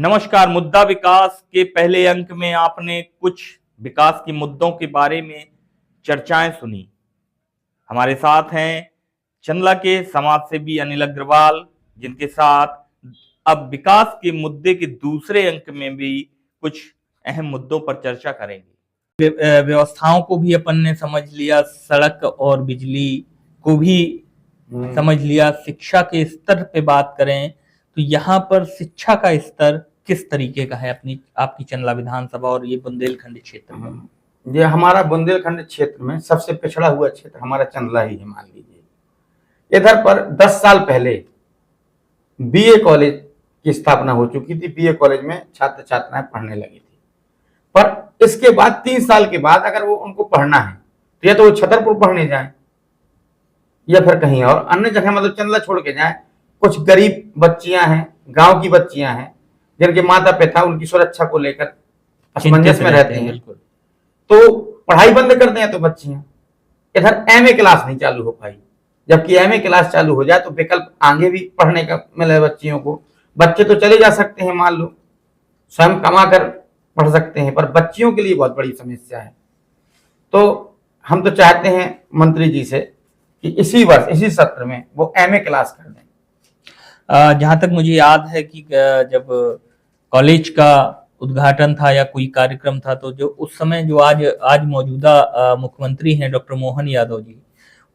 नमस्कार। मुद्दा विकास के पहले अंक में आपने कुछ विकास के मुद्दों के बारे में चर्चाएं सुनी। हमारे साथ हैं चंदला के समाज सेवी अनिल अग्रवाल, जिनके साथ अब विकास के मुद्दे के दूसरे अंक में भी कुछ अहम मुद्दों पर चर्चा करेंगे। व्यवस्थाओं को भी अपन ने समझ लिया, सड़क और बिजली को भी समझ लिया। शिक्षा के स्तर पे बात करें तो यहाँ पर शिक्षा का स्तर किस तरीके का है अपनी आपकी चंदला विधानसभा और ये बुंदेलखंड क्षेत्र में? ये हमारा बुंदेलखंड क्षेत्र में सबसे पिछड़ा हुआ क्षेत्र हमारा चंदला ही है। मान लीजिए इधर पर 10 साल पहले बीए कॉलेज की स्थापना हो चुकी थी। बीए कॉलेज में छात्र छात्राएं पढ़ने लगी थी, पर इसके बाद 3 साल के बाद अगर वो उनको पढ़ना है तो या तो वो छतरपुर पढ़ने जाए या फिर कहीं और अन्य जगह, मतलब चंदला छोड़ के जाए। कुछ गरीब बच्चियां हैं, गांव की बच्चियां हैं, जिनके माता पिता उनकी सुरक्षा को लेकर असमंजस में रहते हैं, तो पढ़ाई बंद कर दें तो बच्चियां इधर एमए क्लास नहीं चालू हो पाई। जबकि एमए क्लास चालू हो जाए तो विकल्प आगे भी पढ़ने का मिले बच्चियों को। बच्चे तो चले जा सकते हैं, मान लो स्वयं कमा कर पढ़ सकते हैं, पर बच्चियों के लिए बहुत बड़ी समस्या है। तो हम तो चाहते हैं मंत्री जी से कि इसी वर्ष इसी सत्र में वो एमए क्लास कर दें। जहां तक मुझे याद है कि जब कॉलेज का उद्घाटन था या कोई कार्यक्रम था, तो जो उस समय जो आज मौजूदा मुख्यमंत्री हैं डॉक्टर मोहन यादव जी,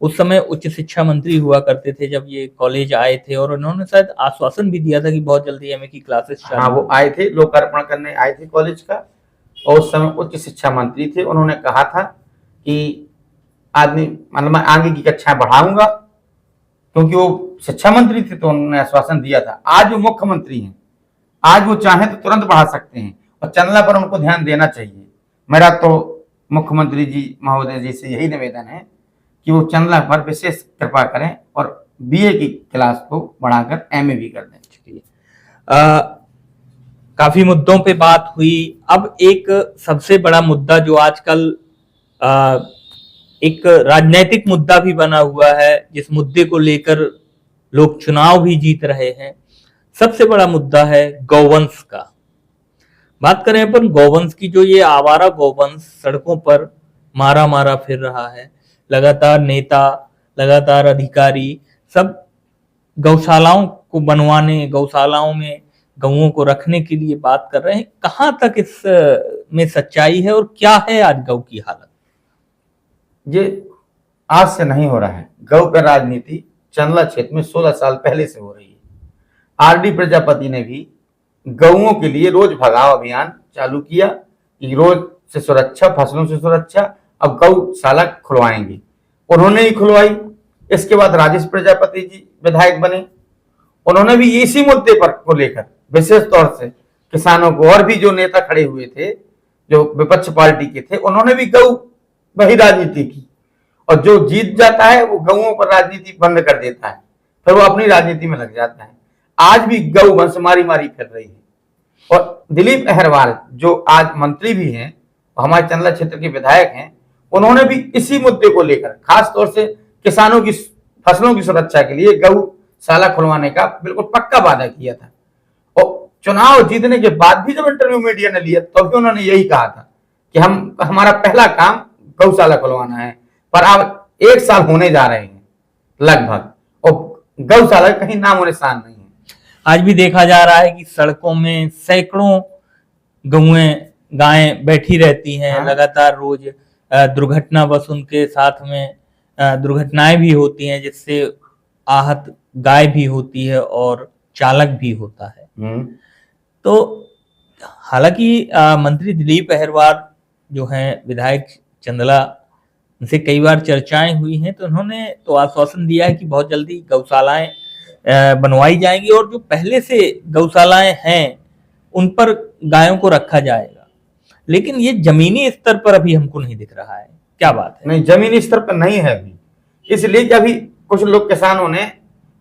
उस समय उच्च शिक्षा मंत्री हुआ करते थे जब ये कॉलेज आए थे, और उन्होंने शायद आश्वासन भी दिया था कि बहुत जल्दी एमए की क्लासेस चालू। हाँ, वो आए थे, लोकार्पण करने आए थे कॉलेज का, और उस समय उच्च शिक्षा मंत्री थे। उन्होंने कहा था कि आदमी मतलब मैं आगे की कक्षाएं बढ़ाऊंगा, क्योंकि वो शिक्षा मंत्री थे तो उन्होंने आश्वासन दिया था। आज वो मुख्यमंत्री हैं, आज वो चाहें तो तुरंत बढ़ा सकते हैं, और चंदला पर उनको ध्यान देना चाहिए। मेरा तो मुख्यमंत्री जी महोदय जी से यही निवेदन है कि वो चंदला पर विशेष कृपा करें और बीए की क्लास को बढ़ाकर एमए भी कर दें। काफी मुद्दों पे बात हुई। अब एक सबसे बड़ा मुद्दा जो आजकल एक राजनीतिक मुद्दा भी बना हुआ है, जिस मुद्दे को लेकर लोग चुनाव भी जीत रहे हैं, सबसे बड़ा मुद्दा है गौवंश का। बात करें अपन गौवंश की, जो ये आवारा गौवंश सड़कों पर मारा फिर रहा है। लगातार नेता, लगातार अधिकारी सब गौशालाओं को बनवाने, गौशालाओं में गौओं को रखने के लिए बात कर रहे हैं। कहां तक इस में सच्चाई है और क्या है आज गौ की हालत? ये आज से नहीं हो रहा है। गौ पर राजनीति चंदला क्षेत्र में 16 साल पहले से हो रही है। आरडी प्रजापति ने भी गौओं के लिए रोज भगाओ अभियान चालू किया कि रोज से सुरक्षा, फसलों से सुरक्षा, अब गौशाला खुलवाएंगे। उन्होंने ही खुलवाई। इसके बाद राजेश प्रजापति जी विधायक बने, उन्होंने भी इसी मुद्दे पर को लेकर विशेष तौर से किसानों को, और भी जो नेता खड़े हुए थे जो विपक्ष पार्टी के थे, उन्होंने भी गौ वही राजनीति की। और जो जीत जाता है वो गौओं पर राजनीति बंद कर देता है, फिर वो अपनी राजनीति में लग जाता है। आज भी गौ वंश मारी फिर रही है। और दिलीप अहरवाल जो आज मंत्री भी हैं, हमारे चंदला क्षेत्र के विधायक हैं, उन्होंने भी इसी मुद्दे को लेकर खास तौर से किसानों की फसलों की सुरक्षा के लिए गौशाला खुलवाने का बिल्कुल पक्का वादा किया था। और चुनाव जीतने के बाद भी जब इंटरव्यू मीडिया ने लिया तो भी उन्होंने यही कहा था कि हमारा पहला काम गौशाला खुलवाना है। पर अब 1 साल होने जा रहे हैं लगभग, और गौशाला कहीं नामो निशान नहीं है। आज भी देखा जा रहा है कि सड़कों में सैकड़ों गायें बैठी रहती हैं। हाँ। लगातार रोज दुर्घटनावश उनके साथ में दुर्घटनाएं भी होती हैं, जिससे आहत गाय भी होती है और चालक भी होता है। तो हालांकि मंत्री दिलीप अहरवाल जो हैं विधायक चंदला, उनसे कई बार चर्चाएं हुई हैं, तो उन्होंने तो आश्वासन दिया है कि बहुत जल्दी गौशालाएं बनवाई जाएंगी और जो पहले से गौशालाएं हैं उन पर गायों को रखा जाएगा। लेकिन ये जमीनी स्तर पर अभी हमको नहीं दिख रहा है। क्या बात है? नहीं, जमीनी स्तर पर नहीं है अभी, इसलिए कि अभी कुछ लोग किसानों ने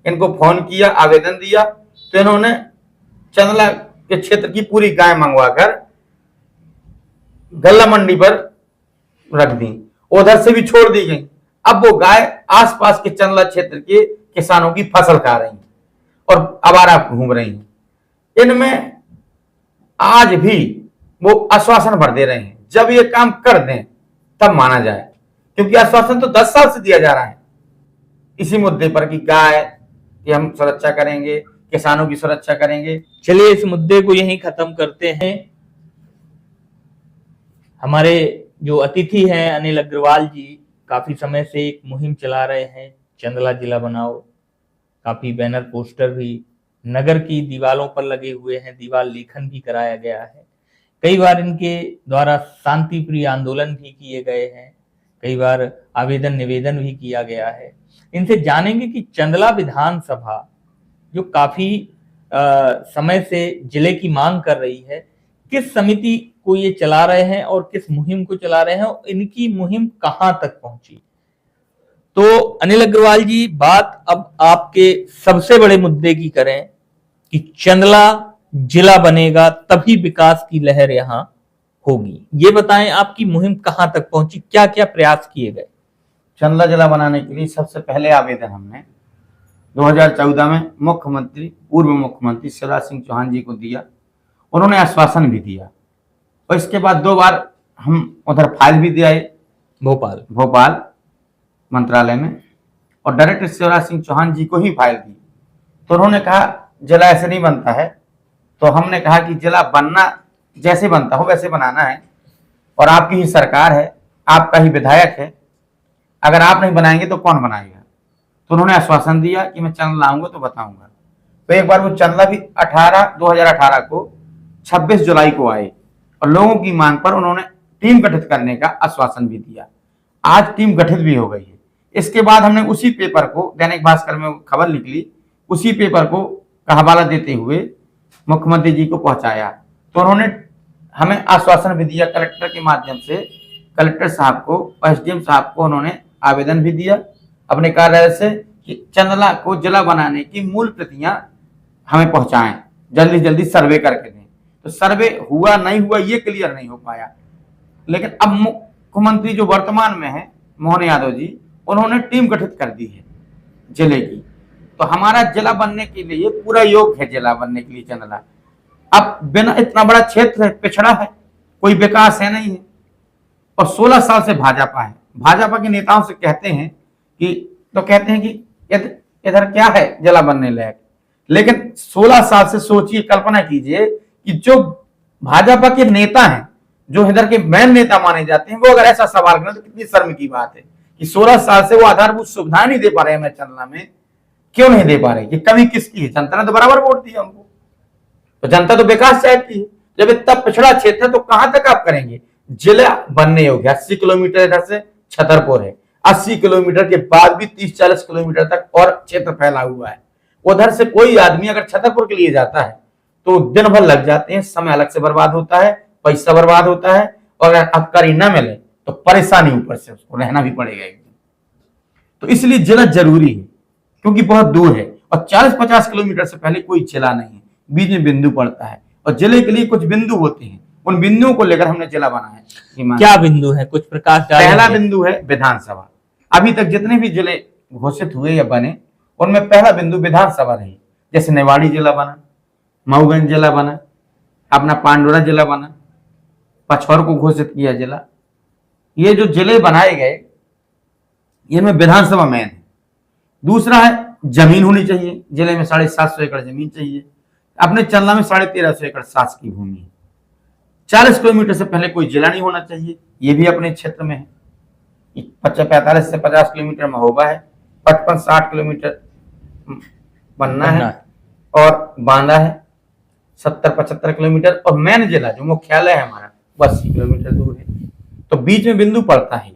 इनको फोन किया, आवेदन दिया, तो इन्होंने चंदला के क्षेत्र की पूरी गाय मंगवाकर गल्ला मंडी पर रख दी, उधर से भी छोड़ दी गई। अब वो गाय आसपास के चंदला क्षेत्र के किसानों की फसल खा रही हैं और आवारा घूम रही हैं। इनमें आज भी वो आश्वासन भर दे रहे हैं, जब ये काम कर दें तब माना जाए, क्योंकि आश्वासन तो 10 साल से दिया जा रहा है इसी मुद्दे पर कि गाय की हम सुरक्षा करेंगे, किसानों की सुरक्षा करेंगे। चलिए इस मुद्दे को यहीं खत्म करते हैं। हमारे जो अतिथि हैं अनिल अग्रवाल जी, काफी समय से एक मुहिम चला रहे हैं, चंदला जिला बनाओ। काफी बैनर पोस्टर भी नगर की दीवारों पर लगे हुए हैं, दीवार लेखन भी कराया गया है। कई बार इनके द्वारा शांति प्रिय आंदोलन भी किए गए हैं, कई बार आवेदन निवेदन भी किया गया है। इनसे जानेंगे कि चंदला विधानसभा जो काफी समय से जिले की मांग कर रही है, किस समिति को ये चला रहे हैं और किस मुहिम को चला रहे हैं और इनकी मुहिम कहां तक पहुंची। तो अनिल अग्रवाल जी, बात अब आपके सबसे बड़े मुद्दे की करें कि चंदला जिला बनेगा तभी विकास की लहर यहां होगी। ये बताएं आपकी मुहिम कहां तक पहुंची, क्या क्या प्रयास किए गए। चंदला जिला बनाने के लिए सबसे पहले आवेदन हमने 2014 में पूर्व मुख्यमंत्री शिवराज सिंह चौहान जी को दिया। उन्होंने आश्वासन भी दिया और इसके बाद 2 बार हम उधर फाइल भी दिया भोपाल मंत्रालय में, और डायरेक्टर शिवराज सिंह चौहान जी को ही फाइल दी। तो उन्होंने कहा जिला ऐसे नहीं बनता है। तो हमने कहा कि जिला बनना जैसे बनता हो वैसे बनाना है, और आपकी ही सरकार है, आपका ही विधायक है, अगर आप नहीं बनाएंगे तो कौन बनाएगा। तो उन्होंने आश्वासन दिया कि मैं चंदला आऊंगा तो बताऊंगा। तो एक बार वो चंदला भी 2018 को 26 जुलाई को आए और लोगों की मांग पर उन्होंने टीम गठित करने का आश्वासन भी दिया। आज टीम गठित भी हो गई है। इसके बाद हमने उसी पेपर को, दैनिक भास्कर में खबर निकली, उसी पेपर को का हवाला देते हुए मुख्यमंत्री जी को पहुंचाया। तो उन्होंने हमें आश्वासन भी दिया कलेक्टर के माध्यम से, कलेक्टर साहब को, एसडीएम साहब को उन्होंने आवेदन भी दिया अपने कार्यालय से कि चंदला को जिला बनाने की मूल प्रतियां हमें पहुंचाएं, जल्दी जल्दी सर्वे करके दें। तो सर्वे हुआ नहीं हुआ ये क्लियर नहीं हो पाया, लेकिन अब मुख्यमंत्री जो वर्तमान में है मोहन यादव जी, उन्होंने टीम गठित कर दी है जिले की। तो हमारा जिला बनने के लिए पूरा योग्य है, जिला बनने के लिए चंदला। अब बिना, इतना बड़ा क्षेत्र है, पिछड़ा है, कोई विकास है नहीं है, और 16 साल से भाजपा है। भाजपा के नेताओं से कहते हैं कि इधर क्या है जिला बनने लायक, लेकिन 16 साल से सोचिए, कल्पना कीजिए कि जो भाजपा के नेता हैं, जो इधर के मेन नेता माने जाते हैं, वो अगर ऐसा सवाल करें तो कितनी शर्म की बात है कि 16 साल से वो आधारभूत सुविधाएं नहीं दे पा रहे हैं। मैं चंदला में क्यों नहीं दे पा रहे, ये कमी किसकी है? जनता ने तो बराबर वोट दिया उनको, तो जनता तो विकास चाहती है। जब इतना पिछड़ा क्षेत्र है तो कहां तक आप करेंगे? जिला बनने योग्य 80 किलोमीटर इधर से छतरपुर है, 80 किलोमीटर के बाद भी 30-40 किलोमीटर तक और क्षेत्र फैला हुआ है। उधर से कोई आदमी अगर छतरपुर के लिए जाता है तो दिन भर लग जाते हैं, समय अलग से बर्बाद होता है, पैसा बर्बाद होता है, और अगर अबकारी न मिले तो परेशानी ऊपर से उसको रहना भी पड़ेगा एक दिन। तो इसलिए जिला जरूरी है, क्योंकि बहुत दूर है और 40-50 किलोमीटर से पहले कोई जिला नहीं है, बीच में बिंदु पड़ता है, और जिले के लिए कुछ बिंदु होते हैं, उन बिंदुओं को लेकर हमने जिला बना है। क्या बिंदु है, कुछ प्रकाश डालेंगे? पहला बिंदु है विधानसभा। अभी तक जितने भी जिले घोषित हुए या बने, उनमें पहला बिंदु विधानसभा रही। जैसे नेवाड़ी जिला बना, मऊगंज जिला बना, अपना पांडुरा जिला बना, पचौर को घोषित किया जिला। ये जो जिले बनाए गए, इनमें विधानसभा मेन है। दूसरा है जमीन होनी चाहिए, जिले में 750 एकड़ जमीन चाहिए। अपने चंदला में 1350 एकड़ शासकीय भूमि है। 40 किलोमीटर से पहले कोई जिला नहीं होना चाहिए, ये भी अपने क्षेत्र में है। 45 से 50 किलोमीटर महोबा है, 55-60 किलोमीटर बनना है, और बांदा है 70-75 किलोमीटर, और मेन जिला जो मुख्यालय है हमारा 80 किलोमीटर दूर है। तो बीच में बिंदु पड़ता है।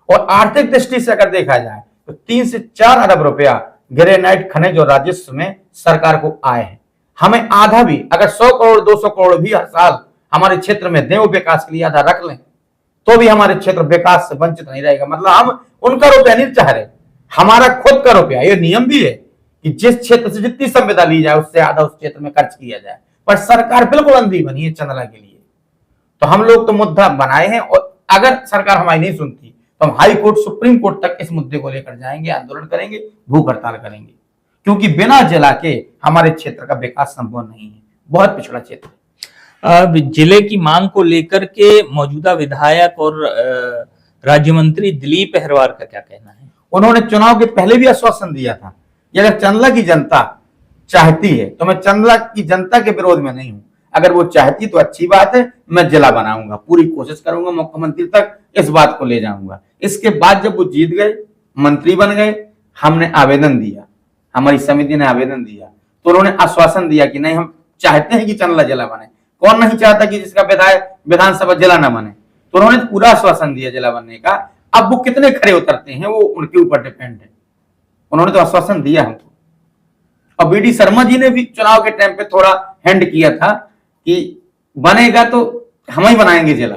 और आर्थिक दृष्टि से अगर देखा जाए तो 3 से 4 अरब रुपया ग्रेनाइट खनिज और राजस्व में सरकार को आए हैं। हमें आधा भी, अगर 100 करोड़ 200 करोड़ भी हर साल हमारे क्षेत्र में देव विकास के लिए आधा रख लें, तो भी हमारे क्षेत्र विकास से वंचित नहीं रहेगा। मतलब हम उनका रुपया नहीं चाह रहे, हमारा खुद का रुपया। ये नियम भी है कि जिस क्षेत्र से जितनी संविदा ली जाए उससे आधा उस क्षेत्र में खर्च किया जाए, पर सरकार बिल्कुल अंधी बनी है चंदला के लिए। तो हम लोग तो मुद्दा बनाए हैं, और अगर सरकार हमारी नहीं सुनती तो हम हाई कोर्ट, सुप्रीम कोर्ट तक इस मुद्दे को लेकर जाएंगे, आंदोलन करेंगे, भूख हड़ताल करेंगे, क्योंकि बिना जिला के हमारे क्षेत्र का विकास संभव नहीं है। बहुत पिछड़ा क्षेत्र है। अब जिले की मांग को लेकर के मौजूदा विधायक और राज्य मंत्री दिलीप अहरवार का क्या कहना है? उन्होंने चुनाव के पहले भी आश्वासन दिया था कि अगर चंदला की जनता चाहती है तो मैं चंदला की जनता के विरोध में नहीं हूं, अगर वो चाहती तो अच्छी बात है, मैं जिला बनाऊंगा, पूरी कोशिश करूंगा, मुख्यमंत्री तक इस बात को ले जाऊंगा। इसके बाद जब वो जीत गए, मंत्री बन गए, हमने आवेदन दिया, हमारी समिति ने आवेदन दिया, तो उन्होंने आश्वासन दिया कि नहीं, हम चाहते हैं कि चंदला जिला बने। कौन नहीं चाहता कि जिसका विधायक विधानसभा जिला न बने? तो उन्होंने पूरा आश्वासन दिया जिला बनने का। अब वो कितने खड़े उतरते हैं वो उनके ऊपर डिपेंड है। उन्होंने तो आश्वासन दिया हमको। और बीडी शर्मा जी ने भी चुनाव के टाइम पे थोड़ा हैंड किया था कि बनेगा तो हम ही बनाएंगे जिला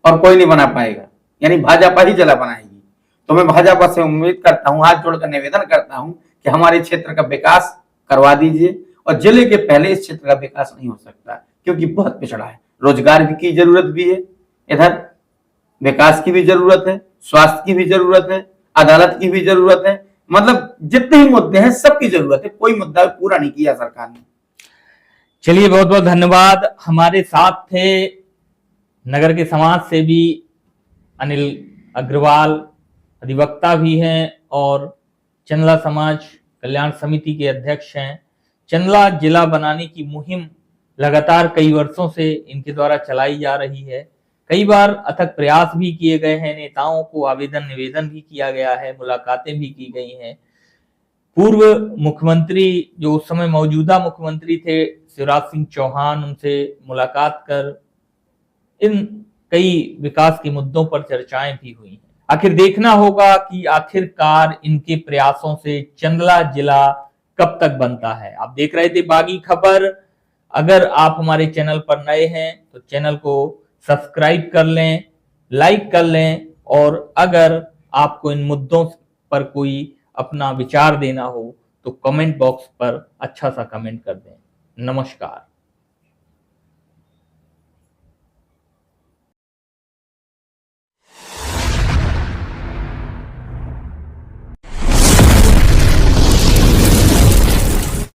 और कोई नहीं बना पाएगा, यानी भाजपा ही जिला बनाएगी। तो मैं भाजपा से उम्मीद करता हूं, हाथ जोड़कर निवेदन करता हूं कि हमारे क्षेत्र का विकास करवा दीजिए। और जिले के पहले इस क्षेत्र का विकास नहीं हो सकता क्योंकि बहुत पिछड़ा है, रोजगार की जरूरत भी है, इधर विकास की भी जरूरत है, स्वास्थ्य की भी जरूरत है, अदालत की भी जरूरत है, मतलब जितने भी मुद्दे हैं सबकी जरूरत है, कोई मुद्दा पूरा नहीं किया सरकार ने। चलिए, बहुत बहुत धन्यवाद। हमारे साथ थे नगर के समाज सेवी अनिल अग्रवाल, अधिवक्ता भी हैं और चंदला समाज कल्याण समिति के अध्यक्ष हैं। चंदला जिला बनाने की मुहिम लगातार कई वर्षों से इनके द्वारा चलाई जा रही है। कई बार अथक प्रयास भी किए गए हैं, नेताओं को आवेदन निवेदन भी किया गया है, मुलाकातें भी की गई हैं। पूर्व मुख्यमंत्री जो उस समय मौजूदा मुख्यमंत्री थे शिवराज सिंह चौहान, उनसे मुलाकात कर इन कई विकास के मुद्दों पर चर्चाएं भी हुई हैं। आखिर देखना होगा कि आखिरकार इनके प्रयासों से चंदला जिला कब तक बनता है। आप देख रहे थे बागी खबर। अगर आप हमारे चैनल पर नए हैं तो चैनल को सब्सक्राइब कर लें, लाइक कर लें, और अगर आपको इन मुद्दों पर कोई अपना विचार देना हो तो कमेंट बॉक्स पर अच्छा सा कमेंट कर दें। नमस्कार।